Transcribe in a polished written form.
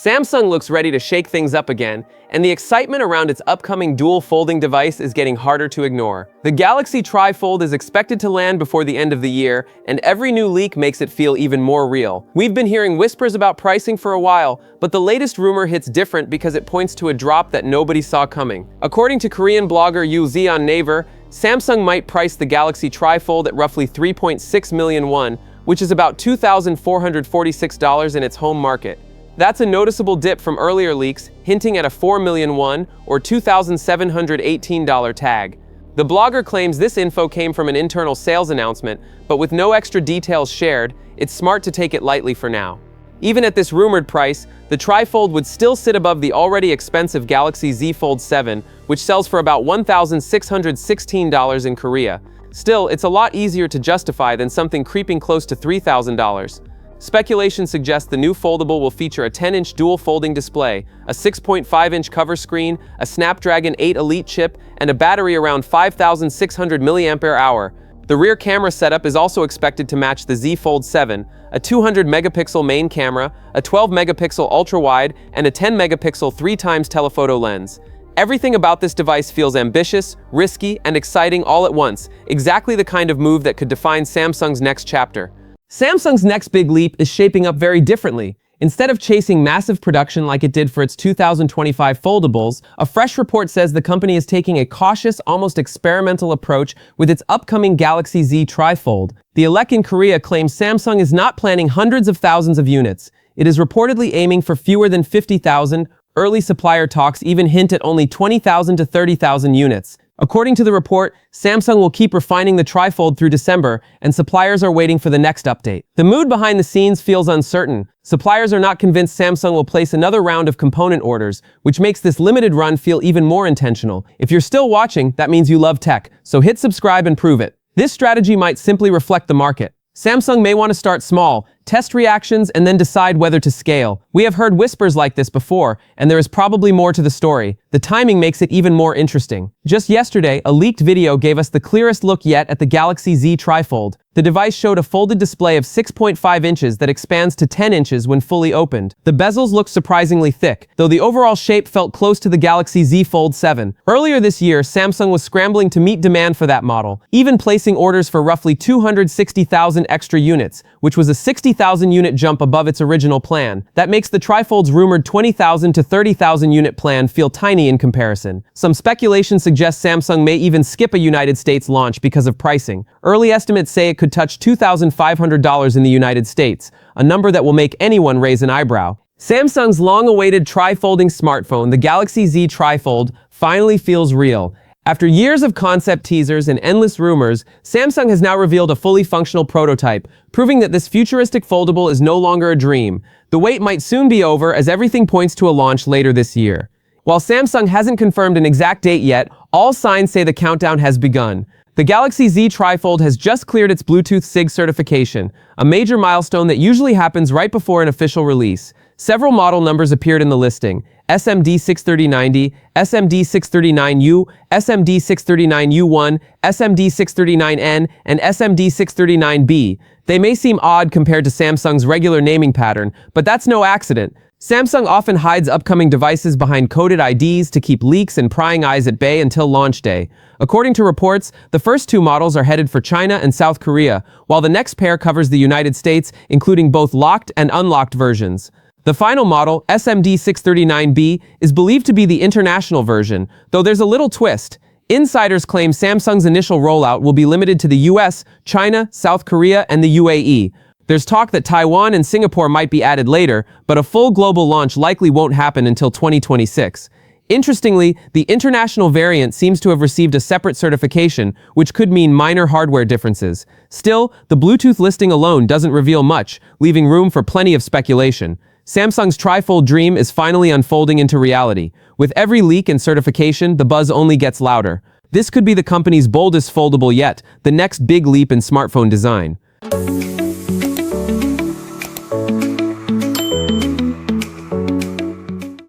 Samsung looks ready to shake things up again, and the excitement around its upcoming dual folding device is getting harder to ignore. The Galaxy Tri-Fold is expected to land before the end of the year, and every new leak makes it feel even more real. We've been hearing whispers about pricing for a while, but the latest rumor hits different because it points to a drop that nobody saw coming. According to Korean blogger Yoo on Naver, Samsung might price the Galaxy Tri-Fold at roughly 3.6 million won, which is about $2,446 in its home market. That's a noticeable dip from earlier leaks, hinting at a 4 million won or $2,718 tag. The blogger claims this info came from an internal sales announcement, but with no extra details shared, it's smart to take it lightly for now. Even at this rumored price, the Tri-Fold would still sit above the already expensive Galaxy Z Fold 7, which sells for about $1,616 in Korea. Still, it's a lot easier to justify than something creeping close to $3,000. Speculation suggests the new foldable will feature a 10-inch dual folding display, a 6.5-inch cover screen, a Snapdragon 8 Elite chip, and a battery around 5,600 mAh. The rear camera setup is also expected to match the Z Fold 7, a 200-megapixel main camera, a 12-megapixel ultra-wide, and a 10-megapixel 3x telephoto lens. Everything about this device feels ambitious, risky, and exciting all at once, exactly the kind of move that could define Samsung's next chapter. Samsung's next big leap is shaping up very differently. Instead of chasing massive production like it did for its 2025 foldables, a fresh report says the company is taking a cautious, almost experimental approach with its upcoming Galaxy Z Tri-Fold. The elec in Korea claims Samsung is not planning hundreds of thousands of units. It is reportedly aiming for fewer than 50,000. Early supplier talks even hint at only 20,000 to 30,000 units. According to the report, Samsung will keep refining the Tri-Fold through December, and suppliers are waiting for the next update. The mood behind the scenes feels uncertain. Suppliers are not convinced Samsung will place another round of component orders, which makes this limited run feel even more intentional. If you're still watching, that means you love tech, so hit subscribe and prove it. This strategy might simply reflect the market. Samsung may want to start small, test reactions, and then decide whether to scale. We have heard whispers like this before, and there is probably more to the story. The timing makes it even more interesting. Just yesterday, a leaked video gave us the clearest look yet at the Galaxy Z Tri-Fold. The device showed a folded display of 6.5 inches that expands to 10 inches when fully opened. The bezels looked surprisingly thick, though the overall shape felt close to the Galaxy Z Fold 7. Earlier this year, Samsung was scrambling to meet demand for that model, even placing orders for roughly 260,000 extra units, which was a 60,000 unit jump above its original plan. That makes the Tri-Fold's rumored 20,000 to 30,000 unit plan feel tiny in comparison. Some speculation suggests Samsung may even skip a United States launch because of pricing. Early estimates say it could touch $2,500 in the United States, a number that will make anyone raise an eyebrow. Samsung's long-awaited tri-folding smartphone, the Galaxy Z Tri-Fold, finally feels real. After years of concept teasers and endless rumors, Samsung has now revealed a fully functional prototype, proving that this futuristic foldable is no longer a dream. The wait might soon be over, as everything points to a launch later this year. While Samsung hasn't confirmed an exact date yet, all signs say the countdown has begun. The Galaxy Z Tri-Fold has just cleared its Bluetooth SIG certification, a major milestone that usually happens right before an official release. Several model numbers appeared in the listing: SMD63090, SMD639U, SMD639U1, SMD639N, and SMD639B. They may seem odd compared to Samsung's regular naming pattern, but that's no accident. Samsung often hides upcoming devices behind coded IDs to keep leaks and prying eyes at bay until launch day. According to reports, the first two models are headed for China and South Korea, while the next pair covers the United States, including both locked and unlocked versions. The final model, SMD639B, is believed to be the international version, though there's a little twist. Insiders claim Samsung's initial rollout will be limited to the US, China, South Korea, and the UAE. There's talk that Taiwan and Singapore might be added later, but a full global launch likely won't happen until 2026. Interestingly, the international variant seems to have received a separate certification, which could mean minor hardware differences. Still, the Bluetooth listing alone doesn't reveal much, leaving room for plenty of speculation. Samsung's Tri-Fold dream is finally unfolding into reality. With every leak and certification, the buzz only gets louder. This could be the company's boldest foldable yet, the next big leap in smartphone design.